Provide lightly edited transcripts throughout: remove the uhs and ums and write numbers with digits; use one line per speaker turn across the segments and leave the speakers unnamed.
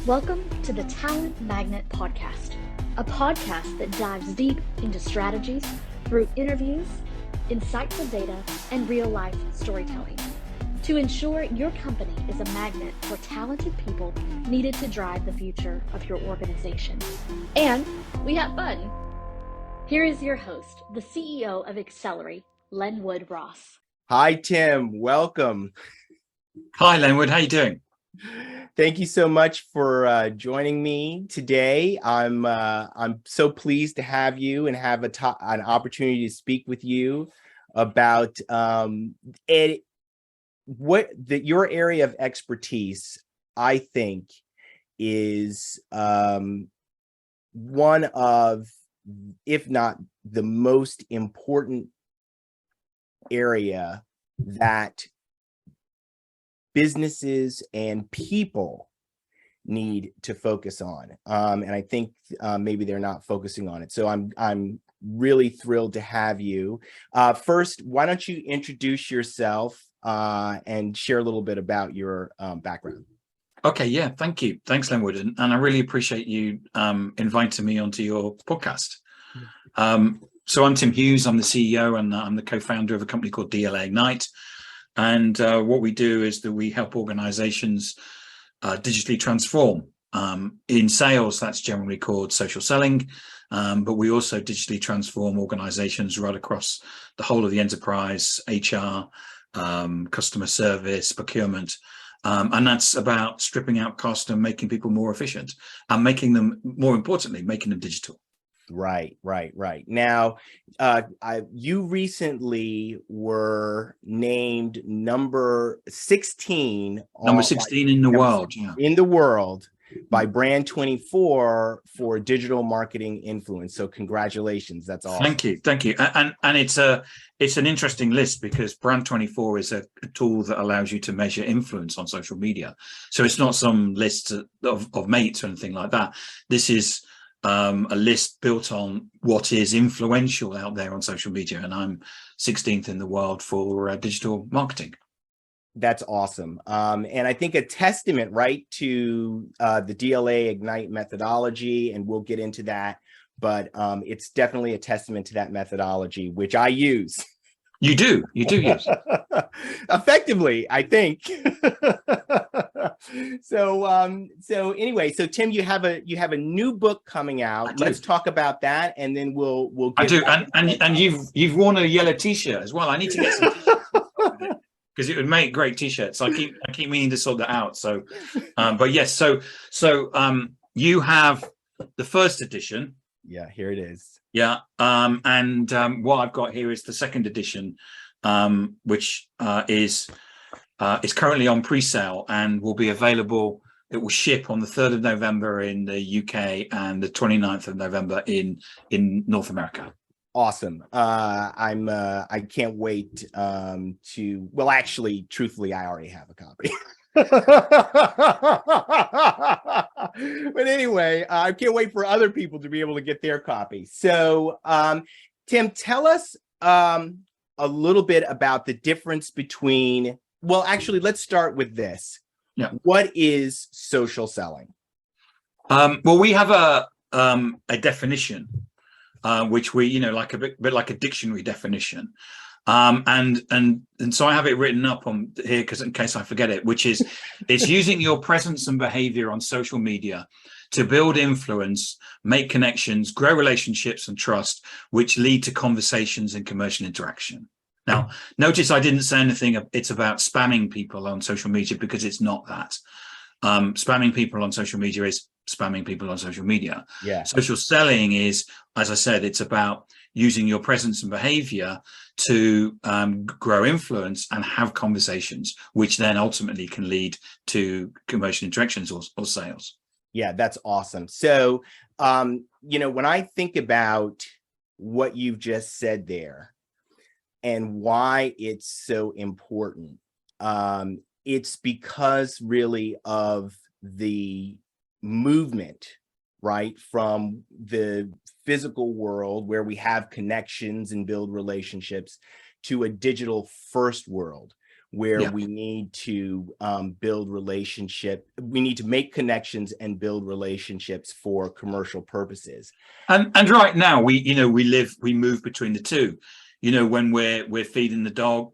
Welcome to the Talent Magnet Podcast, a podcast that dives deep into strategies through interviews, insightful data, and real-life storytelling to ensure your company is a magnet for talented people needed to drive the future of your organization. And we have fun. Here is your host, the CEO of Accelery, Lenwood Ross.
Hi, Tim. Welcome.
Hi, Lenwood. How you doing?
Thank you so much for joining me today. I'm so pleased to have you and have an opportunity to speak with you about your area of expertise. I think is one of, if not the most important area that businesses and people need to focus on, and I think maybe they're not focusing on it. So I'm really thrilled to have you. First, why don't you introduce yourself and share a little bit about your background?
Okay, yeah, thank you. Thanks, Lenwood, and I really appreciate you inviting me onto your podcast. So I'm Tim Hughes. I'm the CEO and I'm the co-founder of a company called DLA Ignite. And what we do is that we help organizations digitally transform. In sales, that's generally called social selling, but we also digitally transform organizations right across the whole of the enterprise, HR, customer service, procurement. And that's about stripping out cost and making people more efficient and making them, more importantly, making them digital.
Right. Now, you recently were named number 16
in the world. Yeah.
In the world by Brand24 for digital marketing influence. So congratulations. That's awesome.
Thank you. And it's an interesting list because Brand24 is a tool that allows you to measure influence on social media. So it's not some list of mates or anything like that. This is a list built on what is influential out there on social media, and I'm 16th in the world for digital marketing.
That's awesome. And I think a testament, right, to the DLA Ignite methodology, and we'll get into that, but it's definitely a testament to that methodology, which I use.
You do use
effectively, I think. So anyway, so Tim, you have a new book coming out. Let's talk about that, and then we'll get.
I do, and you've worn a yellow T-shirt as well. I need to get some T-shirts because it would make great T-shirts. I keep meaning to sort that out. So, but yes, so you have the first edition.
Yeah, here it is.
Yeah, and what I've got here is the second edition, which is currently on pre-sale and will be available. It will ship on the 3rd of November in the UK and the 29th of November in North America.
Awesome. I can't wait to, well, actually, truthfully, I already have a copy. But anyway, I can't wait for other people to be able to get their copy. So, Tim, tell us a little bit about the difference between, well, actually, let's start with this.
Yeah.
What is social selling?
Well, we have a definition, which we, like a bit like a dictionary definition. And so I have it written up on here because in case I forget it, which is it's using your presence and behavior on social media to build influence, make connections, grow relationships and trust, which lead to conversations and commercial interaction. Now, notice I didn't say anything. It's about spamming people on social media because it's not that. Spamming people on social media is spamming people on social media.
Yeah.
Social selling is, as I said, it's about using your presence and behavior to grow influence and have conversations, which then ultimately can lead to commercial interactions or sales.
Yeah, that's awesome. So, when I think about what you've just said there and why it's so important, it's because really of the movement, right, from the physical world where we have connections and build relationships to a digital first world where
Yeah.
we need to build relationship. We need to make connections and build relationships for commercial purposes.
And right now we move between the two. When we're feeding the dog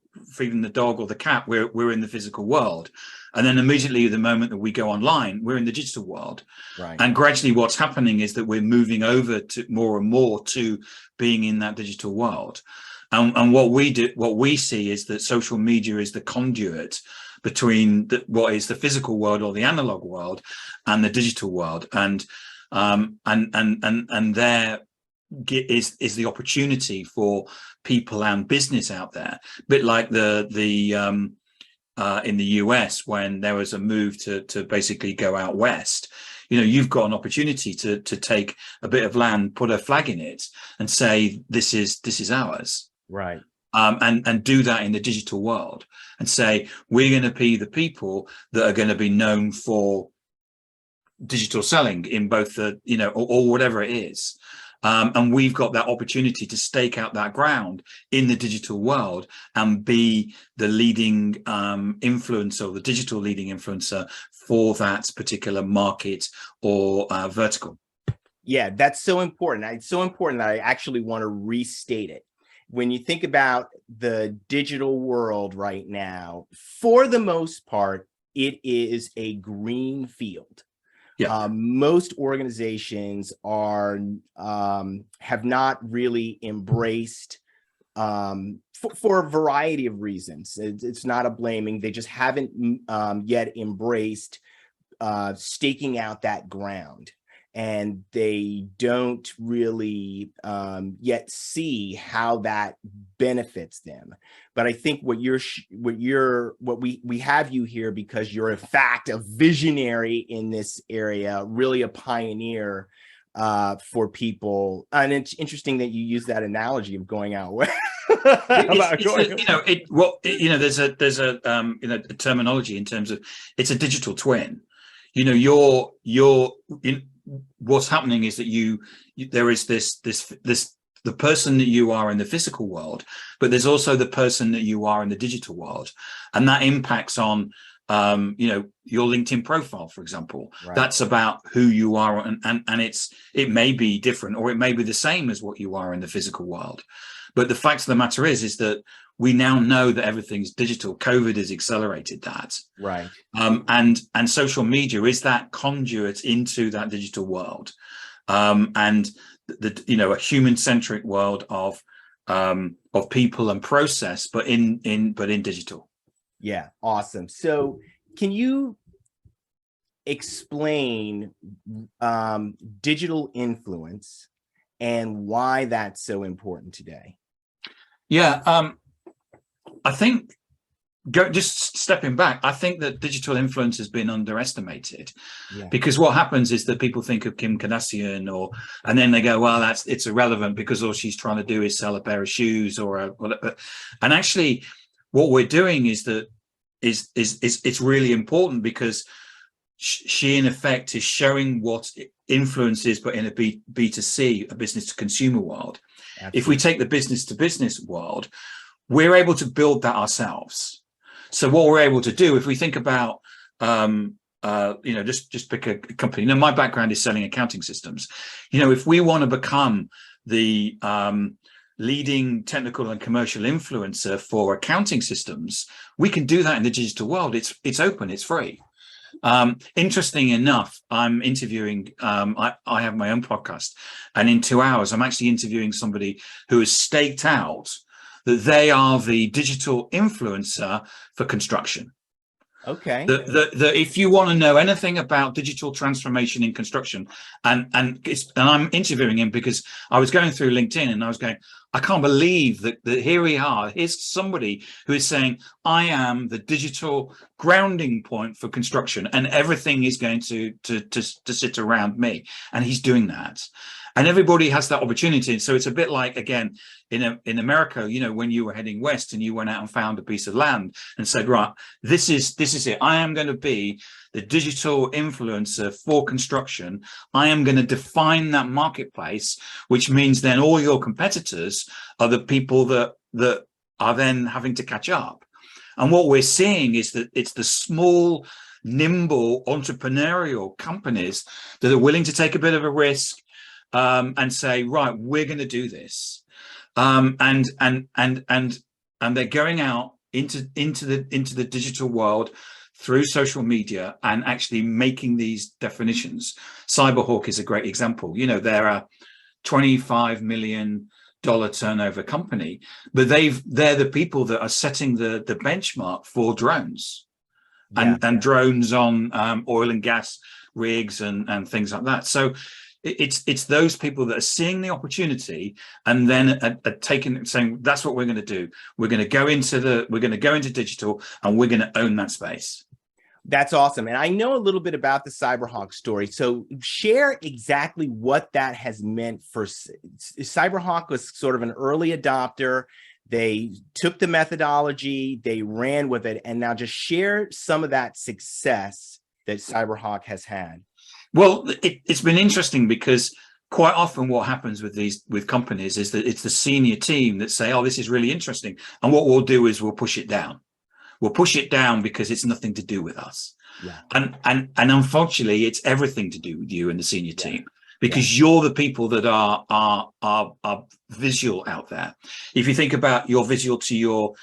or the cat, we're in the physical world. And then immediately the moment that we go online, we're in the digital world.
Right.
And gradually what's happening is that we're moving over to more and more to being in that digital world. And what we see is that social media is the conduit between what is the physical world or the analog world and the digital world. And there is the opportunity for people and business out there, a bit like the in the US when there was a move to basically go out west. You've got an opportunity to take a bit of land, put a flag in it, and say this is ours.
Right.
And do that in the digital world, and say we're going to be the people that are going to be known for digital selling in both the or whatever it is. And we've got that opportunity to stake out that ground in the digital world and be the leading influencer, or the digital leading influencer for that particular market or vertical.
Yeah, that's so important. It's so important that I actually want to restate it. When you think about the digital world right now, for the most part, it is a green field.
Yeah.
Most organizations have not really embraced for a variety of reasons. It's not a blaming. They just haven't yet embraced staking out that ground. And they don't really yet see how that benefits them. But I think what we have you here because you're in fact a visionary in this area, really a pioneer for people. And it's interesting that you use that analogy of going out west.
There's a terminology in terms of it's a digital twin. What's happening is that there is this the person that you are in the physical world, but there's also the person that you are in the digital world, and that impacts on your LinkedIn profile, for example. Right. That's about who you are, and it may be different or it may be the same as what you are in the physical world. But the fact of the matter is that we now know that everything's digital. COVID has accelerated that.
Right.
And social media is that conduit into that digital world. And a human-centric world of people and process, but in digital.
Yeah, awesome. So can you explain digital influence and why that's so important today?
Yeah, I think just stepping back, I think that digital influence has been underestimated. Yeah. Because what happens is that people think of Kim Kardashian and then they go, well, it's irrelevant because all she's trying to do is sell a pair of shoes and actually what we're doing is that it's really important because she in effect is showing what influence is, but in a B2C, a business to consumer world. Absolutely. If we take the business to business world, we're able to build that ourselves. So what we're able to do, if we think about, just pick a company. My background is selling accounting systems. If we want to become the leading technical and commercial influencer for accounting systems, we can do that in the digital world. It's open, it's free. Interesting enough, I'm interviewing, I have my own podcast, and in 2 hours, I'm actually interviewing somebody who has staked out that they are the digital influencer for construction.
Okay.
That if you want to know anything about digital transformation in construction, and I'm interviewing him because I was going through LinkedIn and I was going, I can't believe that here we are. Here's somebody who is saying, I am the digital grounding point for construction, and everything is going to sit around me. And he's doing that. And everybody has that opportunity. And so it's a bit like, again, in America, when you were heading west and you went out and found a piece of land and said, right, this is it. I am going to be the digital influencer for construction. I am going to define that marketplace, which means then all your competitors are the people that are then having to catch up. And what we're seeing is that it's the small, nimble, entrepreneurial companies that are willing to take a bit of a risk and say, right, we're going to do this. And they're going out into the digital world through social media and actually making these definitions. Cyberhawk is a great example. You know, they're a $25 million turnover company, but they're the people that are setting the benchmark for drones and drones on oil and gas rigs and things like that. So it's those people that are seeing the opportunity and then are saying that's what we're going to do. We're going to go into digital and we're going to own that space.
That's awesome. And I know a little bit about the Cyberhawk story. So share exactly what that has meant for Cyberhawk. Was sort of an early adopter. They took the methodology, they ran with it, and now just share some of that success that Cyberhawk has had.
Well, it's been interesting because quite often what happens with companies is that it's the senior team that say, oh, this is really interesting. And what we'll do is we'll push it down. We'll push it down because it's nothing to do with us.
Yeah.
And unfortunately, it's everything to do with you and the senior team, because you're the people that are visual out there. If you think about your visual to your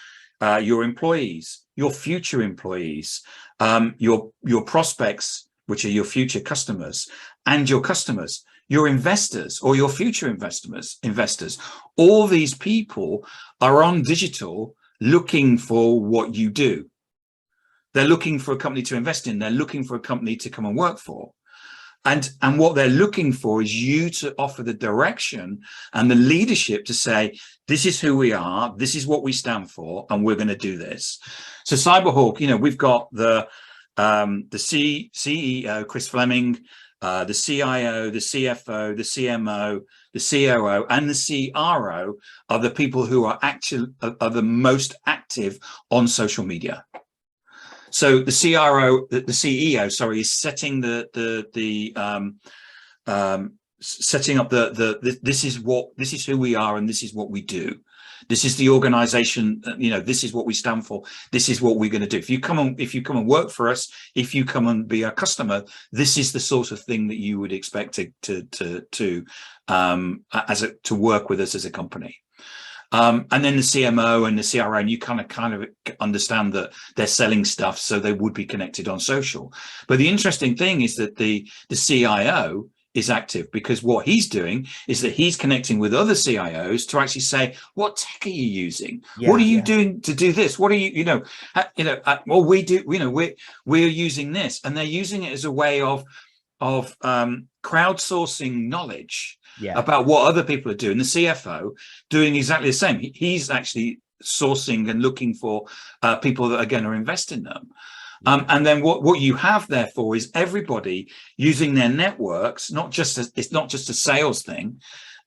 employees, your future employees, your prospects, which are your future customers, and your customers, your investors or your future investors, all these people are on digital looking for what you do. They're looking for a company to invest in. They're looking for a company to come and work for. And what they're looking for is you to offer the direction and the leadership to say, this is who we are, this is what we stand for, and we're going to do this. So Cyberhawk, you know, we've got the CEO, Chris Fleming, the CIO, the CFO, the CMO, the COO, and the CRO are the people who are the most active on social media. So the CEO, sorry, is setting setting up this is who we are and this is what we do. This is the organization, you know, this is what we stand for. This is what we're going to do. If you come and work for us, if you come and be a customer, this is the sort of thing that you would expect to work with us as a company. And then the CMO and the CRO, and you kind of understand that they're selling stuff, so they would be connected on social. But the interesting thing is that the CIO is active, because what he's doing is that he's connecting with other CIOs to actually say, what tech are you using? What are you doing to do this? What are you, well, we do, you know, we're using this, and they're using it as a way of crowdsourcing knowledge about what other people are doing. The CFO doing exactly the same. He's actually sourcing and looking for people that are going to invest in them. And then what you have therefore is everybody using their networks, it's not just a sales thing,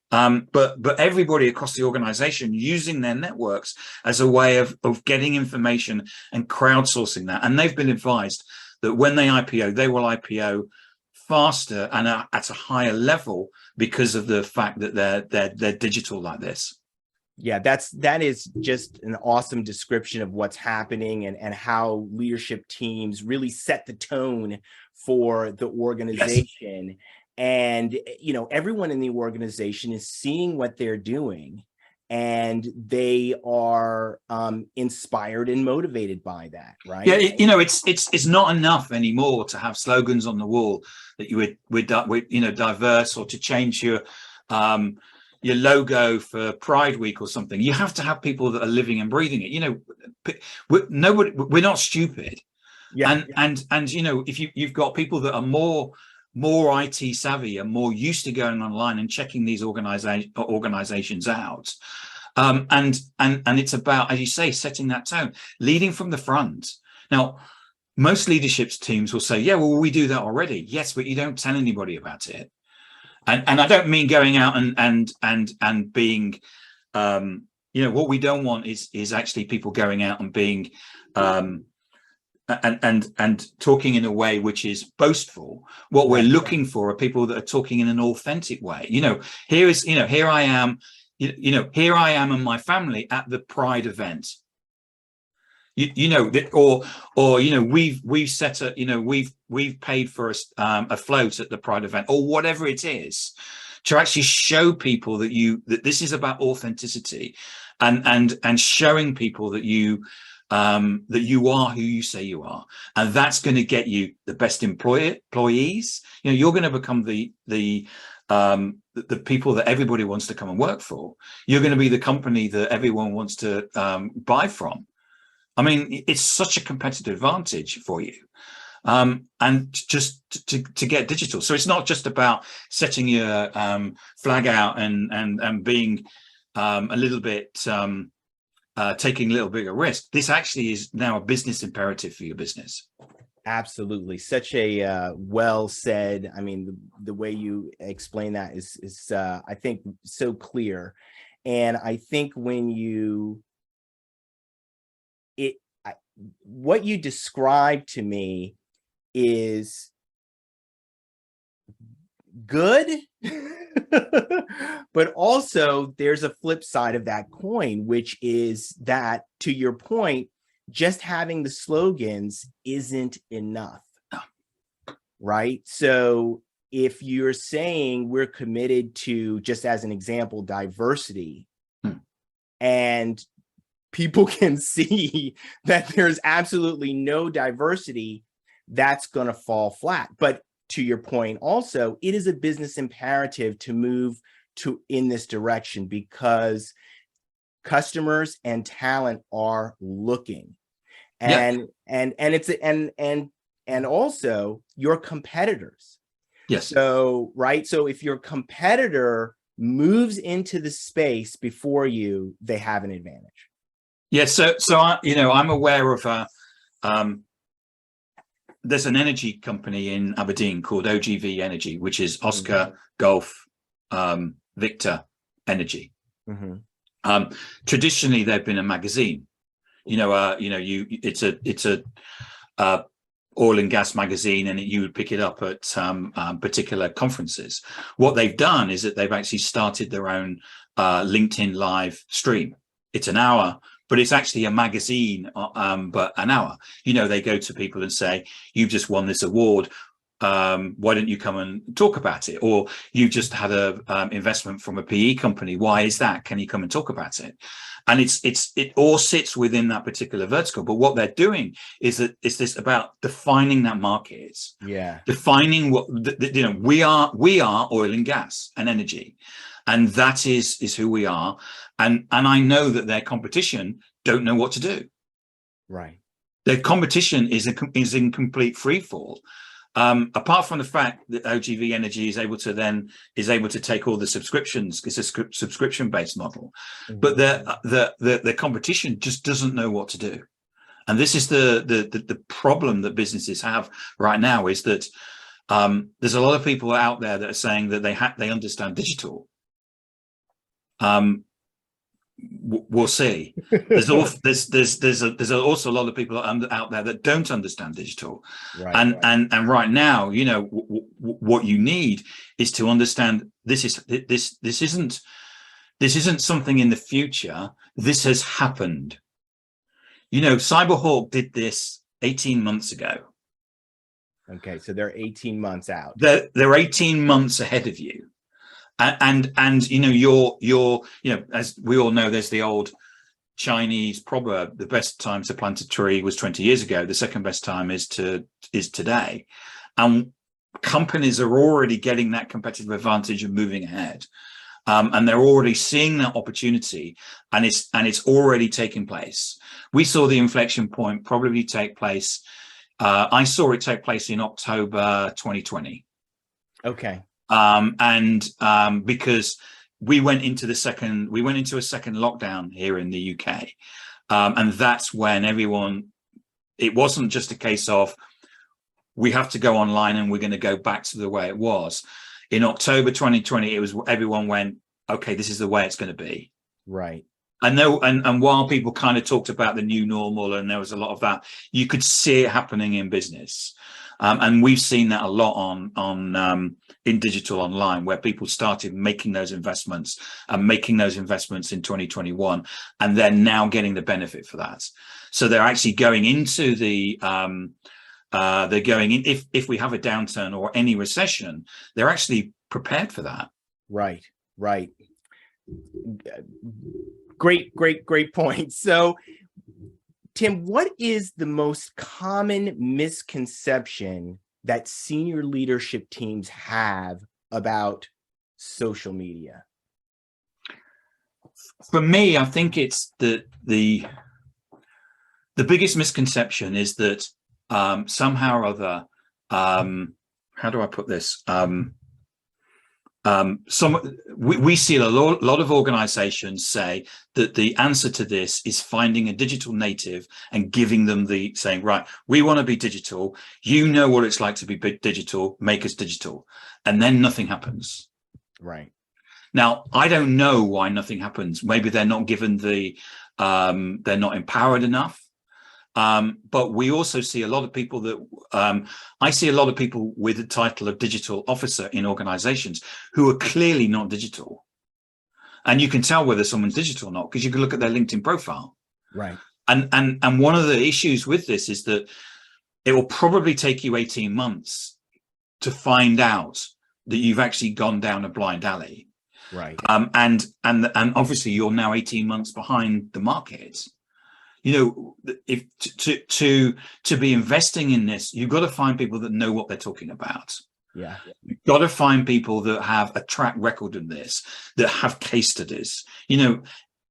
but everybody across the organization using their networks as a way of getting information and crowdsourcing that. And they've been advised that when they IPO, they will IPO faster and at a higher level because of the fact that they're digital like this.
Yeah, that is just an awesome description of what's happening and how leadership teams really set the tone for the organization. Yes. And, you know, everyone in the organization is seeing what they're doing, and they are inspired and motivated by that, right?
Yeah, you know, it's not enough anymore to have slogans on the wall that we're you know, diverse, or to change your logo for Pride Week or something. You have to have people that are living and breathing it. You know, we're not stupid. Yeah. And you know, if you've got people that are more IT savvy and more used to going online and checking these organizations out, and it's about, as you say, setting that tone, leading from the front. Now, most leadership teams will say, yeah, well, we do that already. Yes, but you don't tell anybody about it. And I don't mean going out and being, you know, what we don't want is actually people going out and being and talking in a way which is boastful. What we're looking for are people that are talking in an authentic way. You know, here I am, here I am and my family at the Pride event. you know that, or you know, we've set a, you know, we've paid for a float at the Pride event, or whatever it is, to actually show people that this is about authenticity, and showing people that you are who you say you are, and that's going to get you the best employees. You know, you're going to become the people that everybody wants to come and work for. You're going to be the company that everyone wants to buy from. I mean, it's such a competitive advantage for you. And just to get digital. So it's not just about setting your flag out and being a little bit, taking a little bit of risk. This actually is now a business imperative for your business.
Absolutely. Such a well said. I mean, the way you explain that is I think so clear. And I think when what you described to me is good, but also there's a flip side of that coin, which is that, to your point, just having the slogans isn't enough, right? So if you're saying we're committed to, just as an example, diversity, and people can see that there's absolutely no diversity, that's going to fall flat. But to your point also, it is a business imperative to move in this direction, because customers and talent are looking, and and also your competitors.
Yes.
So, right. So if your competitor moves into the space before you, they have an advantage.
Yeah. So I, you know, I'm aware of there's an energy company in Aberdeen called OGV Energy, which is Oscar Golf Victor Energy. Traditionally, they've been a magazine. It's a oil and gas magazine, and you would pick it up at particular conferences. What they've done is that they've actually started their own LinkedIn live stream. It's an hour, but it's actually a magazine, but an hour. You know, they go to people and say, "You've just won this award. Why don't you come and talk about it?" Or, "You just had a investment from a PE company. Why is that? Can you come and talk about it?" And it all sits within that particular vertical. But what they're doing is that it's this about defining that market.
Yeah.
Defining what you know. We are oil and gas and energy, and that is who we are. And I know that their competition don't know what to do.
Right.
Their competition is in complete free fall. Apart from the fact that OGV Energy is able to take all the subscriptions, it's a subscription-based model, but the competition just doesn't know what to do. And this is the problem that businesses have right now, is that there's a lot of people out there that are saying that they understand digital. We'll see. There's also a lot of people out there that don't understand digital,
right,
and right now, you know, what you need is to understand this isn't something in the future. This has happened. You know, Cyberhawk did this 18 months ago.
Okay, so they're 18 months out.
They're 18 months ahead of you. And you know, you're you know, as we all know, there's the old Chinese proverb: the best time to plant a tree was 20 years ago. The second best time is today. And companies are already getting that competitive advantage and moving ahead, and they're already seeing that opportunity, and it's already taking place. We saw the inflection point probably take place. I saw it take place in October 2020.
Okay.
Because we went into a second lockdown here in the UK, and that's when it wasn't just a case of we have to go online and we're going to go back to the way it was. In October 2020, it was everyone went, okay, this is the way it's going to be.
Right.
And while people kind of talked about the new normal, and there was a lot of that, you could see it happening in business. And we've seen that a lot on in digital online, where people started making those investments in 2021, and they're now getting the benefit for that. So they're actually going into they're going in, if we have a downturn or any recession, they're actually prepared for that.
Right. Great point. So, Tim, what is the most common misconception that senior leadership teams have about social media?
For me, I think it's the biggest misconception is that somehow or other, how do I put this? We see a lot of organizations say that the answer to this is finding a digital native and giving them saying, right, we want to be digital. You know what it's like to be digital, make us digital. And then nothing happens.
Right.
Now, I don't know why nothing happens. Maybe they're not given they're not empowered enough. But we also see a lot of people that I see a lot of people with the title of digital officer in organizations who are clearly not digital. And you can tell whether someone's digital or not because you can look at their LinkedIn profile.
Right.
And one of the issues with this is that it will probably take you 18 months to find out that you've actually gone down a blind alley.
Right.
And obviously you're now 18 months behind the market. You know, if to be investing in this, you've got to find people that know what they're talking about.
Yeah.
You've got to find people that have a track record in this, that have case studies. You know,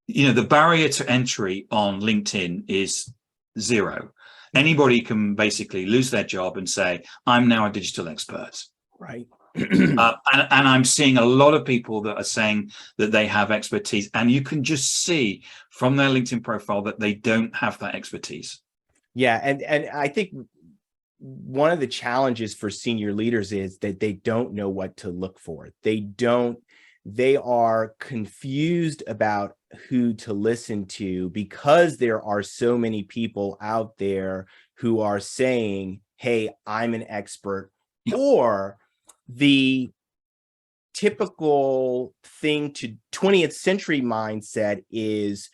the barrier to entry on LinkedIn is zero. Anybody can basically lose their job and say, I'm now a digital expert.
Right.
And I'm seeing a lot of people that are saying that they have expertise, and you can just see from their LinkedIn profile that they don't have that expertise.
Yeah, and I think one of the challenges for senior leaders is that they don't know what to look for. They are confused about who to listen to because there are so many people out there who are saying, hey, I'm an expert,
Yep.
Or the typical thing to 20th century mindset is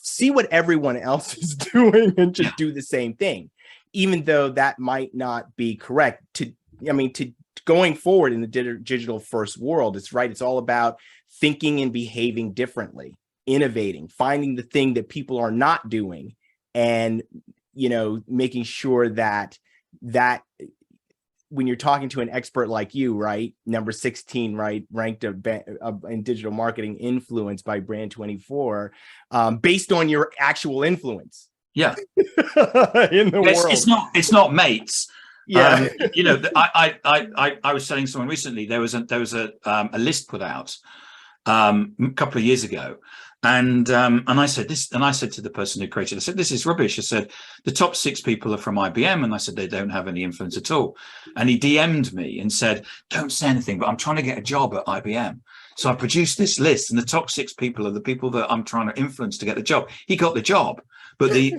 see what everyone else is doing and just do the same thing, even though that might not be correct. To going forward in the digital first world, it's all about thinking and behaving differently, innovating, finding the thing that people are not doing, and making sure that when you're talking to an expert like you, right, number 16, right, ranked in digital marketing influence by Brand24, based on your actual influence.
Yeah.
In the world.
It's not mates.
Yeah.
I was telling someone recently, there was a list put out a couple of years ago. And I said this, and I said to the person who created it, I said, this is rubbish. I said, the top 6 people are from IBM. And I said, they don't have any influence at all. And he DM'd me and said, don't say anything, but I'm trying to get a job at IBM. So I produced this list, and the top 6 people are the people that I'm trying to influence to get the job. He got the job, but the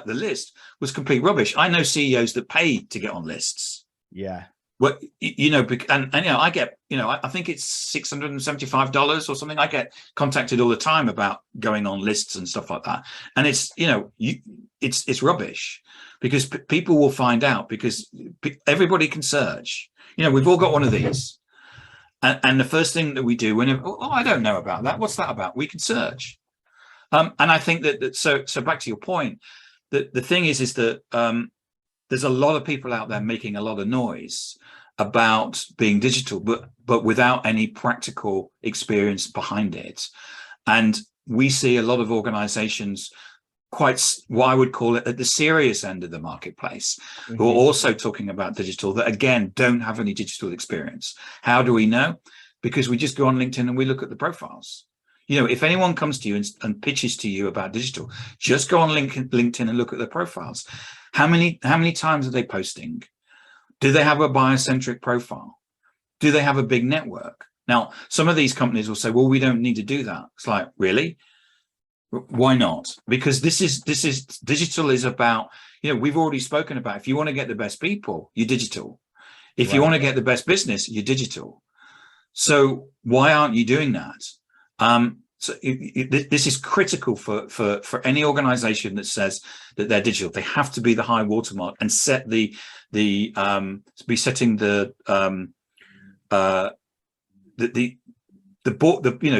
list was complete rubbish. I know CEOs that pay to get on lists.
Yeah.
Well, I get, I think it's $675 or something. I get contacted all the time about going on lists and stuff like that. And it's, it's rubbish because people will find out, because everybody can search. We've all got one of these. And the first thing that we do whenever, I don't know about that. What's that about? We can search. And I think that so back to your point, that the thing is that there's a lot of people out there making a lot of noise about being digital, but without any practical experience behind it. And we see a lot of organizations, quite what I would call it at the serious end of the marketplace, who are also talking about digital, that again don't have any digital experience. How do we know? Because we just go on LinkedIn and we look at the profiles. If anyone comes to you and pitches to you about digital, just go on LinkedIn and look at their profiles. How many times are they posting? Do they have a biocentric profile? Do they have a big network? Now, some of these companies will say, well, we don't need to do that. It's like, really? Why not? Because this is digital is about, we've already spoken about, if you want to get the best people, you're digital. If you want to get the best business, you're digital. So why aren't you doing that? So this is critical for any organization that says that they're digital. They have to be the high watermark and set be setting the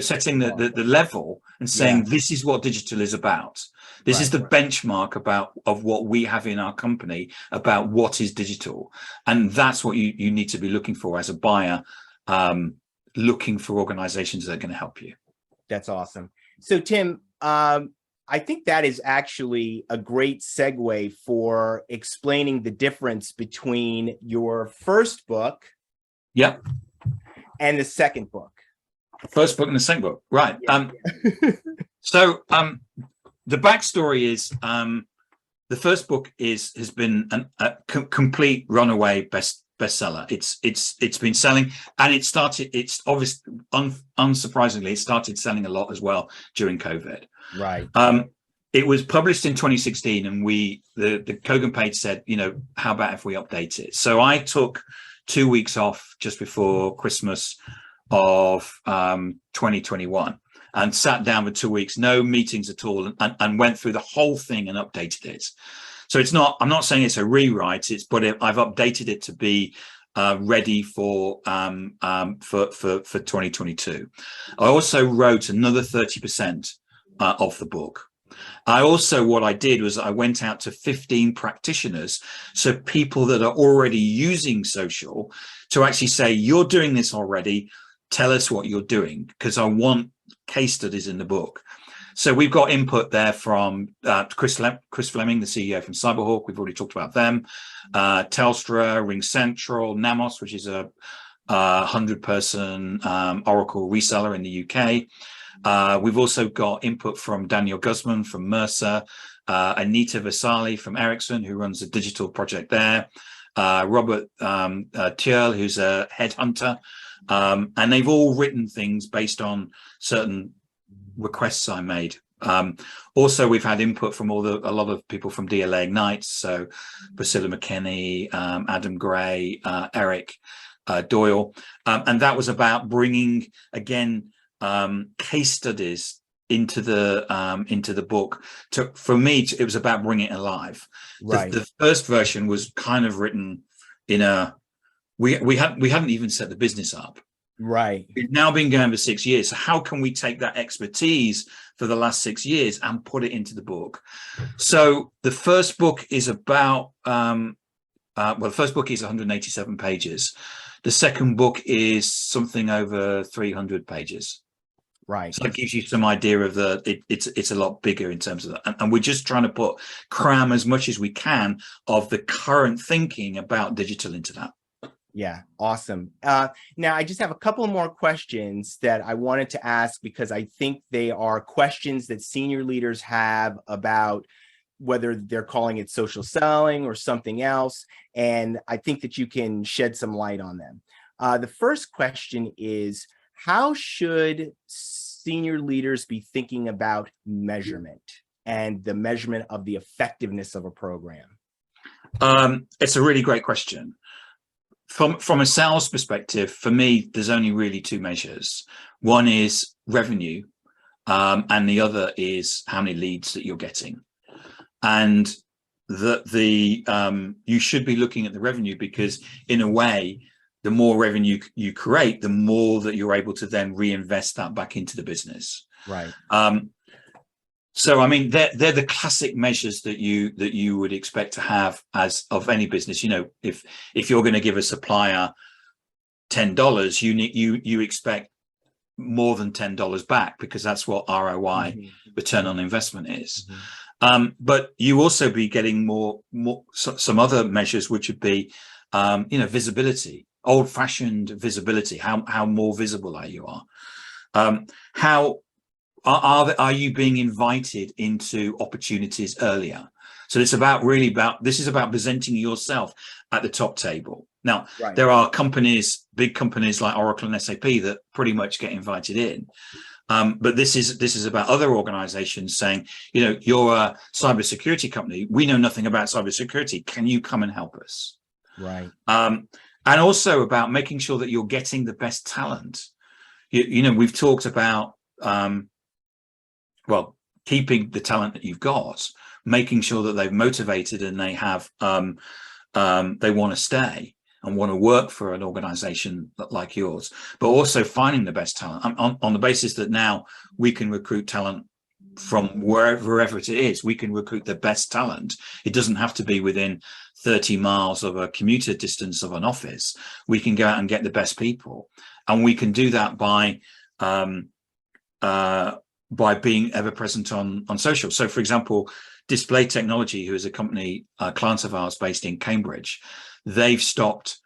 setting the level and saying, this is what digital is about. This is the benchmark of what we have in our company about what is digital. And that's what you need to be looking for as a buyer, looking for organizations that are going to help you.
That's awesome. So Tim, I think that is actually a great segue for explaining the difference between your first book and the second book.
First book and the second book, right? So the backstory is the first book has been a complete runaway bestseller. It's been selling, and it's obviously unsurprisingly it started selling a lot as well during COVID.
Right.
It was published in 2016, and the Kogan page said, how about if we update it? So I took 2 weeks off just before Christmas of 2021 and sat down for 2 weeks, no meetings at all, and went through the whole thing and updated it. So I'm not saying it's a rewrite, but I've updated it to be ready for 2022. I also wrote another 30% of the book. What I did was I went out to 15 practitioners, so people that are already using social, to actually say, you're doing this already, tell us what you're doing, because I want case studies in the book. So we've got input there from Chris Fleming, the CEO from Cyberhawk. We've already talked about them. Telstra, RingCentral, Namos, which is a 100-person Oracle reseller in the UK. We've also got input from Daniel Guzman from Mercer, Anita Vasali from Ericsson, who runs a digital project there, Robert Thiel, who's a headhunter, and they've all written things based on certain requests I made. Also, we've had input from a lot of people from DLA Ignite, so Priscilla McKinney, Adam Gray, Eric Doyle, and that was about bringing again case studies into the book. For me, it was about bringing it alive. Right. The first version was kind of written in we hadn't even set the business up. Right. It's now been going for 6 years. So how can we take that expertise for the last 6 years and put it into the book? So the first book is about the first book is 187 pages. The second book is something over 300 pages. Right. So that gives you some idea of it's a lot bigger in terms of that. And we're just trying to cram as much as we can of the current thinking about digital into that. Yeah, awesome. Now, I just have a couple more questions that I wanted to ask, because I think they are questions that senior leaders have about whether they're calling it social selling or something else. And I think that you can shed some light on them. The first question is, how should senior leaders be thinking about measurement and the measurement of the effectiveness of a program? It's a really great question. From a sales perspective, for me, there's only really two measures. One is revenue, and the other is how many leads that you're getting. And you should be looking at the revenue, because in a way, the more revenue you create, the more that you're able to then reinvest that back into the business. Right. So, I mean, they're the classic measures that you would expect to have as of any business. You know, if you're going to give a supplier $10, you expect more than $10 back, because that's what ROI, return on investment, is. But you also be getting some other measures, which would be, visibility, old-fashioned visibility. How more visible are you? How are you being invited into opportunities earlier? So it's this is about presenting yourself at the top table. Now, There are big companies like Oracle and SAP that pretty much get invited in. But this is about other organizations saying, you're a cybersecurity company. We know nothing about cybersecurity. Can you come and help us? Right. And also about making sure that you're getting the best talent. We've talked about well, keeping the talent that you've got, making sure that they've motivated and they have they want to stay and want to work for an organization like yours, but also finding the best talent on the basis that now we can recruit talent from wherever it is. We can recruit the best talent. It doesn't have to be within 30 miles of a commuter distance of an office. We can go out and get the best people, and we can do that by being ever present on social. So, for example, Display Technology, who is a company, client of ours based in Cambridge, they've stopped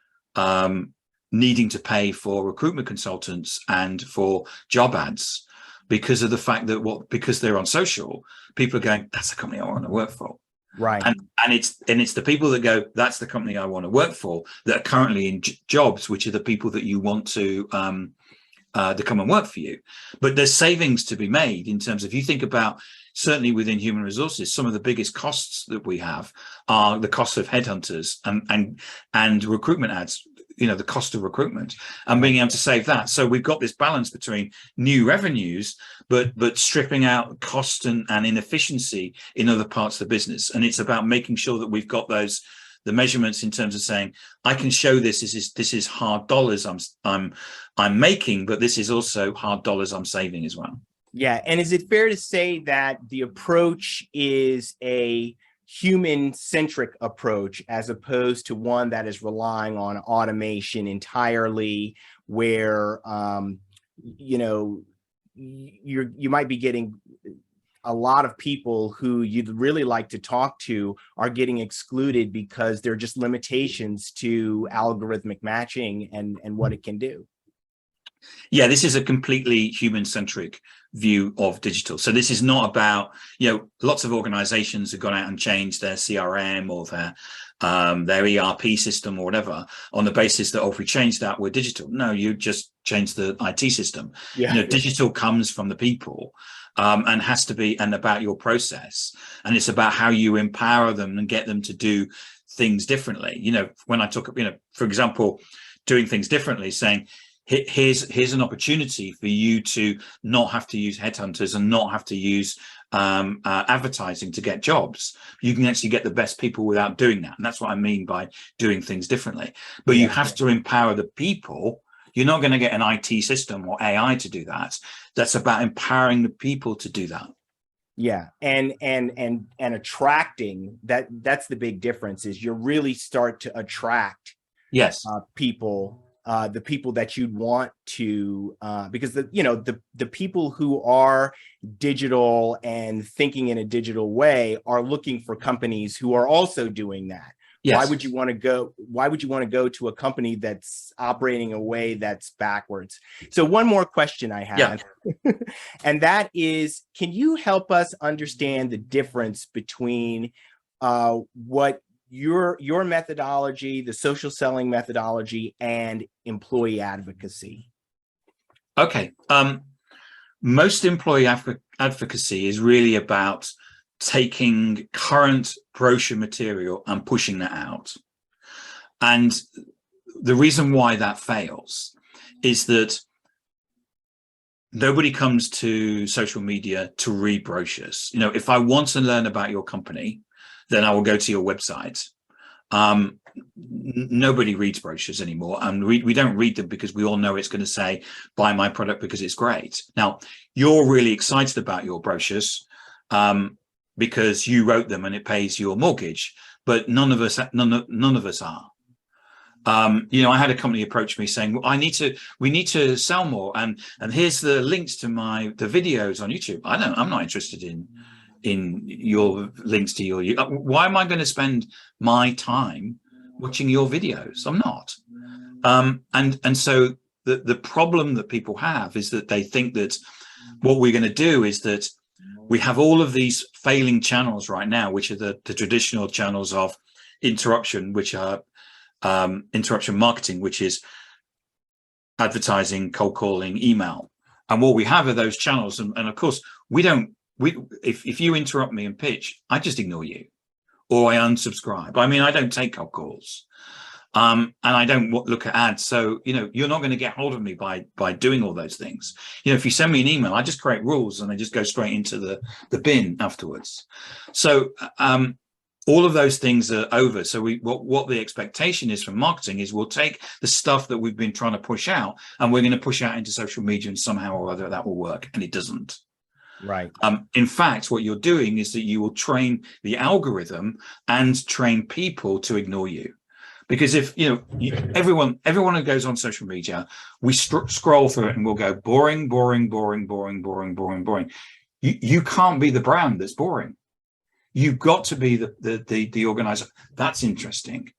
needing to pay for recruitment consultants and for job ads because of the fact that because they're on social, people are going, that's the company I want to work for.
Right.
And it's the people that go, that's the company I want to work for, that are currently in jobs, which are the people that you want to come and work for you. But there's savings to be made in terms of, you think about, certainly within human resources, some of the biggest costs that we have are the cost of headhunters and recruitment ads, the cost of recruitment, and being able to save that. So we've got this balance between new revenues, but stripping out cost and inefficiency in other parts of the business. And it's about making sure that we've got the measurements in terms of saying, I can show this is hard dollars I'm making, but this is also hard dollars I'm saving as well.
Yeah. And is it fair to say that the approach is a human-centric approach as opposed to one that is relying on automation entirely, where you might be getting a lot of people who you'd really like to talk to are getting excluded because there are just limitations to algorithmic matching and what it can do?
Yeah, this is a completely human-centric view of digital. So this is not about, lots of organizations have gone out and changed their CRM or their ERP system or whatever on the basis that, if we change that, we're digital. No, you just change the IT system.
Yeah.
Digital comes from the people and has to be, and about your process. And it's about how you empower them and get them to do things differently. When I talk, for example, doing things differently, saying, here's an opportunity for you to not have to use headhunters and not have to use advertising to get jobs. You can actually get the best people without doing that. And that's what I mean by doing things differently. But you have to empower the people. You're not going to get an IT system or AI to do that. That's about empowering the people to do that.
Yeah. And attracting that's the big difference, is you really start to attract people, the people that you'd want to, because the people who are digital and thinking in a digital way are looking for companies who are also doing that. Yes. Why would you want to go to a company that's operating a way that's backwards? So one more question I have, and that is, can you help us understand the difference between what your methodology, the social selling methodology, and employee advocacy?
Okay. Most employee advocacy is really about taking current brochure material and pushing that out. And the reason why that fails is that nobody comes to social media to read brochures. If I want to learn about your company, then I will go to your website. Nobody reads brochures anymore, and we don't read them because we all know it's going to say, buy my product because it's great. Now, you're really excited about your brochures because you wrote them and it pays your mortgage, but none of us are. I had a company approach me saying, well, we need to sell more, and here's the links to the videos on YouTube. I'm not interested in your links to your, why am I going to spend my time watching your videos? I'm not. And so the problem that people have is that they think that what we're going to do is that we have all of these failing channels right now, which are the traditional channels of interruption, which are interruption marketing, which is advertising, cold calling, email. And what we have are those channels. And of course, if you interrupt me and pitch, I just ignore you, or I unsubscribe. I don't take cold calls. And I don't look at ads. So, you're not going to get hold of me by doing all those things. If you send me an email, I just create rules and they just go straight into the bin afterwards. So all of those things are over. So what the expectation is from marketing is we'll take the stuff that we've been trying to push out and we're going to push out into social media, and somehow or other that will work, and it doesn't.
Right.
In fact, what you're doing is that you will train the algorithm and train people to ignore you. Because if everyone who goes on social media, we scroll through it and we'll go boring, boring, boring, boring, boring, boring, boring. You can't be the brand that's boring. You've got to be the organizer. That's interesting.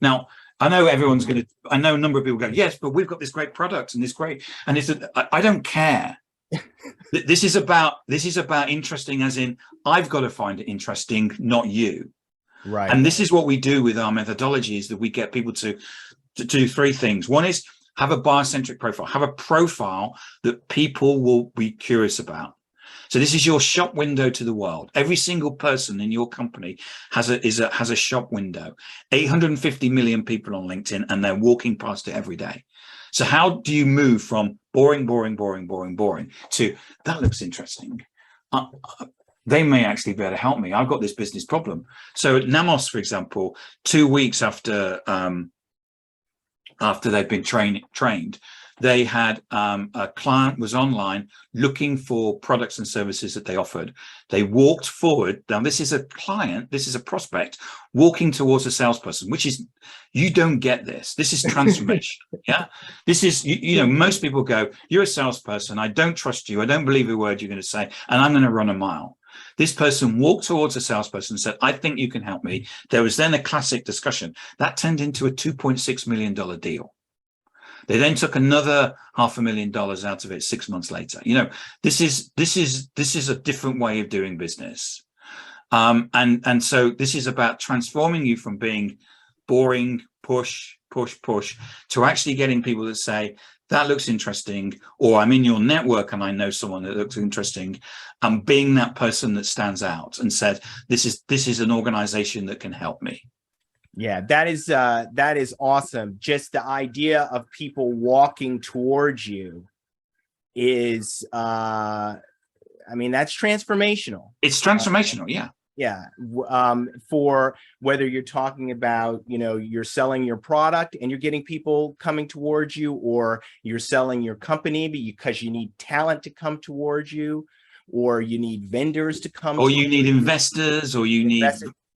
Now, I know I know a number of people go, yes, but we've got this great product and this great, and I don't care. This is about interesting, as in I've got to find it interesting, not you.
Right.
And this is what we do with our methodology, is that we get people to do three things. One is have a biocentric profile, have a profile that people will be curious about. So this is your shop window to the world. Every single person in your company has a shop window. 850 million people on LinkedIn, and they're walking past it every day. So how do you move from boring, boring, boring, boring, boring to that looks interesting? They may actually be able to help me. I've got this business problem. So at Namos, for example, 2 weeks after they've been trained, they had a client was online looking for products and services that they offered. They walked forward. Now, this is a client, this is a prospect walking towards a salesperson, which is, you don't get this. This is transformation. Yeah. This is, most people go, you're a salesperson. I don't trust you. I don't believe a word you're going to say, and I'm going to run a mile. This person walked towards a salesperson and said, I think you can help me. There was then a classic discussion that turned into a $2.6 million deal. They then took another $500,000 out of it 6 months later. This is a different way of doing business. And so this is about transforming you from being boring, push, to actually getting people to say, that looks interesting, or I'm in your network and I know someone that looks interesting, and being that person that stands out and said, this is an organization that can help me.
Yeah, that is awesome. Just the idea of people walking towards you is, that's transformational.
It's transformational. Yeah.
Yeah. For whether you're talking about, you're selling your product and you're getting people coming towards you, or you're selling your company because you need talent to come towards you, or you need vendors to come,
or you need investors, or you need,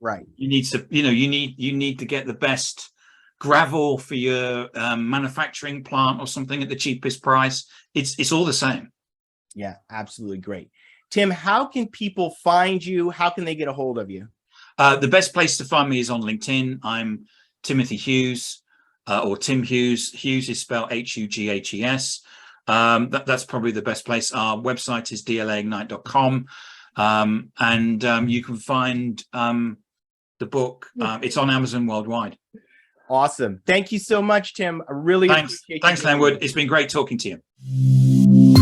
right.
You need to, you need to get the best gravel for your manufacturing plant or something at the cheapest price. It's all the same.
Yeah, absolutely. Great. Tim, how can people find you? How can they get a hold of you?
The best place to find me is on LinkedIn. I'm Timothy Hughes, or Tim Hughes. Hughes is spelled Hughes. That's probably the best place. Our website is dlaignite.com. And you can find the book. It's on Amazon worldwide.
Awesome. Thank you so much, Tim. I really appreciate it.
Thanks, Lenwood. It's been great talking to you.